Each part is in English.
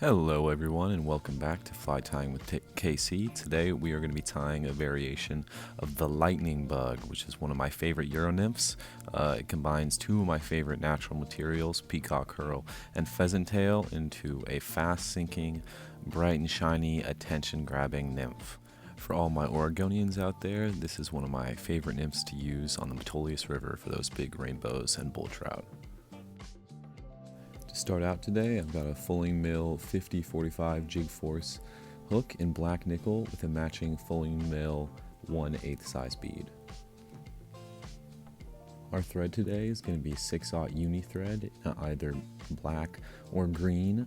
Hello everyone and welcome back to Fly Tying with KC. Today we are going to be tying a variation of the lightning bug, which is one of my favorite Euro nymphs. It combines two of my favorite natural materials, Peacock, herl, and pheasant tail, into a fast sinking, bright and shiny, attention grabbing nymph. For all my Oregonians out there, this is one of my favorite nymphs to use on the Metolius River for those big rainbows and bull trout. To start out today, I've got a Fulling Mill 50-45 jig force hook in black nickel with a matching Fulling Mill 1/8 size bead. Our thread today is going to be 6/0 uni thread, either black or green.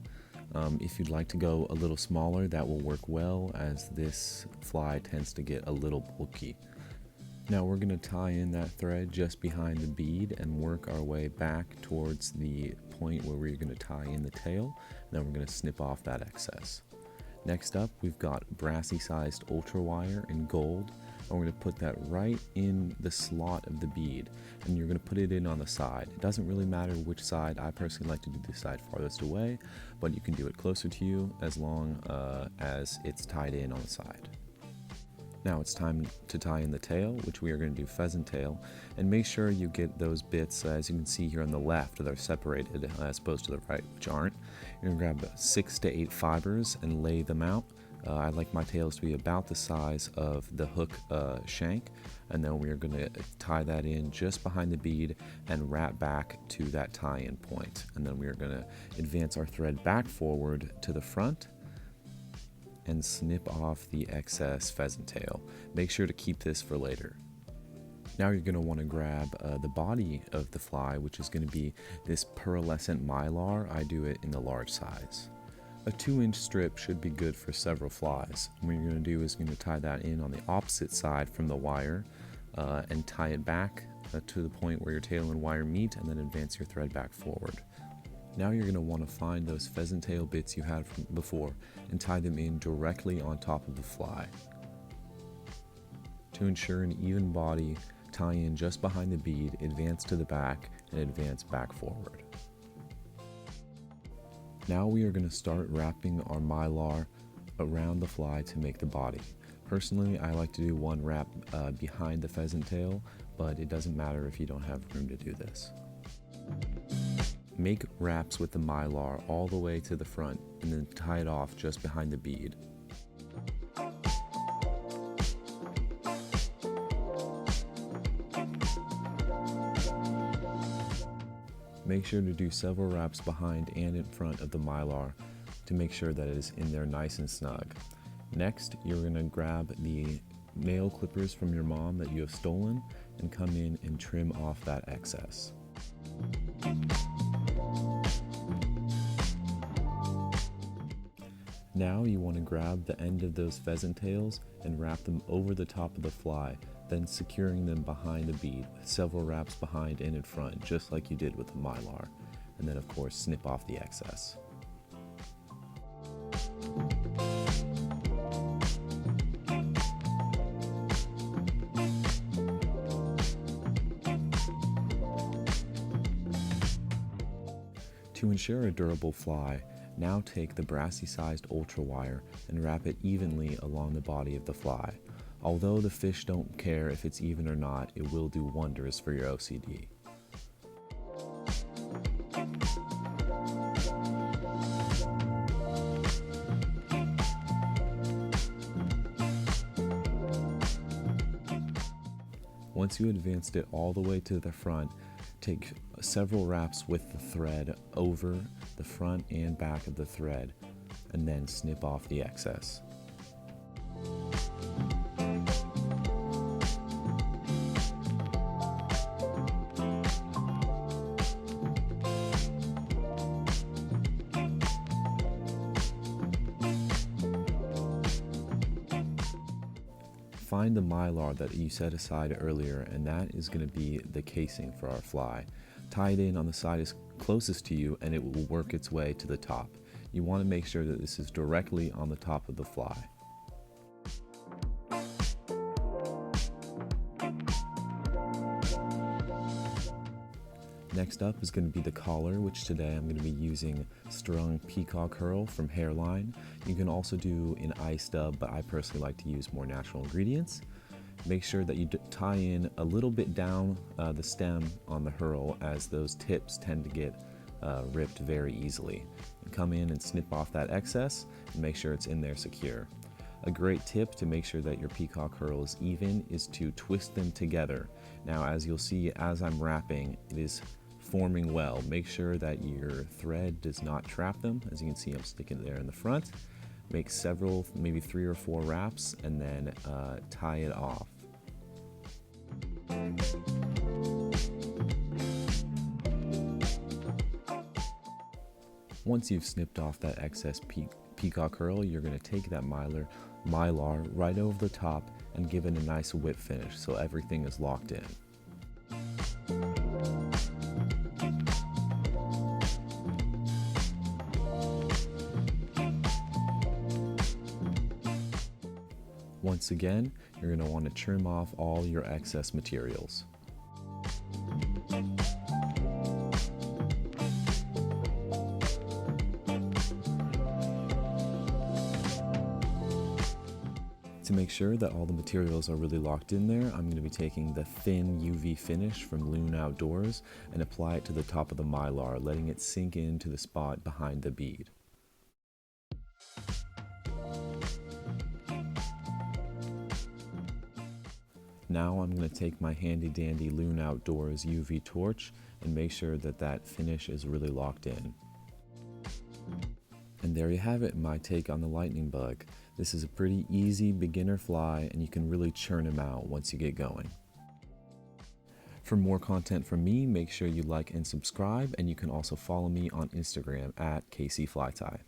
If you'd like to go a little smaller, that will work well, as this fly tends to get a little bulky. Now we're going to tie in that thread just behind the bead and work our way back towards the point where we're going to tie in the tail, and then we're going to snip off that excess. Next up, we've got Brassie-sized ultra wire in gold, and we're going to put that right in the slot of the bead, and you're going to put it in on the side. It doesn't really matter which side. I personally like to do the side farthest away, but you can do it closer to you as long as it's tied in on the side. Now it's time to tie in the tail, which we are going to do pheasant tail, and make sure you get those bits, as you can see here on the left, that are separated as opposed to the right, which aren't. You're going to grab 6 to 8 fibers and lay them out. I like my tails to be about the size of the hook shank, and then we are going to tie that in just behind the bead and wrap back to that tie-in point. And then we are going to advance our thread back forward to the front and snip off the excess pheasant tail. Make sure to keep this for later. Now you're going to want to grab the body of the fly, which is going to be this pearlescent mylar. I do it in the large size. A 2-inch strip should be good for several flies. What you're going to do is going to tie that in on the opposite side from the wire and tie it back to the point where your tail and wire meet, and then advance your thread back forward. Now you're going to want to find those pheasant tail bits you had from before and tie them in directly on top of the fly. To ensure an even body, tie in just behind the bead, advance to the back, and advance back forward. Now we are going to start wrapping our mylar around the fly to make the body. Personally, I like to do one wrap behind the pheasant tail, but it doesn't matter if you don't have room to do this. Make wraps with the mylar all the way to the front and then tie it off just behind the bead. Make sure to do several wraps behind and in front of the mylar to make sure that it is in there nice and snug. Next, you're going to grab the nail clippers from your mom that you have stolen and come in and trim off that excess. Now you want to grab the end of those pheasant tails and wrap them over the top of the fly, then securing them behind the bead with several wraps behind and in front, just like you did with the mylar, and then of course snip off the excess. To ensure a durable fly, now take the Brassie-sized ultra wire and wrap it evenly along the body of the fly. Although the fish don't care if it's even or not, it will do wonders for your OCD. Once you advanced it all the way to the front, take several wraps with the thread over the front and back of the thread, and then snip off the excess. Find the mylar that you set aside earlier, and that is going to be the casing for our fly. Tie it in on the side is closest to you, and it will work its way to the top. You want to make sure that this is directly on the top of the fly. Next up is going to be the collar, which today I'm going to be using strung Peacock herl from Hairline. You can also do an ice dub, but I personally like to use more natural ingredients. Make sure that you tie in a little bit down the stem on the herl, as those tips tend to get ripped very easily. And come in and snip off that excess and make sure it's in there secure. A great tip to make sure that your peacock herl is even is to twist them together. Now, as you'll see as I'm wrapping, it is forming well. Make sure that your thread does not trap them. As you can see, I'm sticking it there in the front. Make several, maybe 3 or 4 wraps, and then tie it off. Once you've snipped off that excess peacock herl, you're going to take that mylar right over the top and give it a nice whip finish so everything is locked in. Once again, you're going to want to trim off all your excess materials. To make sure that all the materials are really locked in there, I'm going to be taking the thin UV finish from Loon Outdoors and apply it to the top of the mylar, letting it sink into the spot behind the bead. Now I'm going to take my handy dandy Loon Outdoors UV torch and make sure that that finish is really locked in. And there you have it, my take on the lightning bug. This is a pretty easy beginner fly, and you can really churn them out once you get going. For more content from me, make sure you like and subscribe, and you can also follow me on Instagram at KCFlyTie.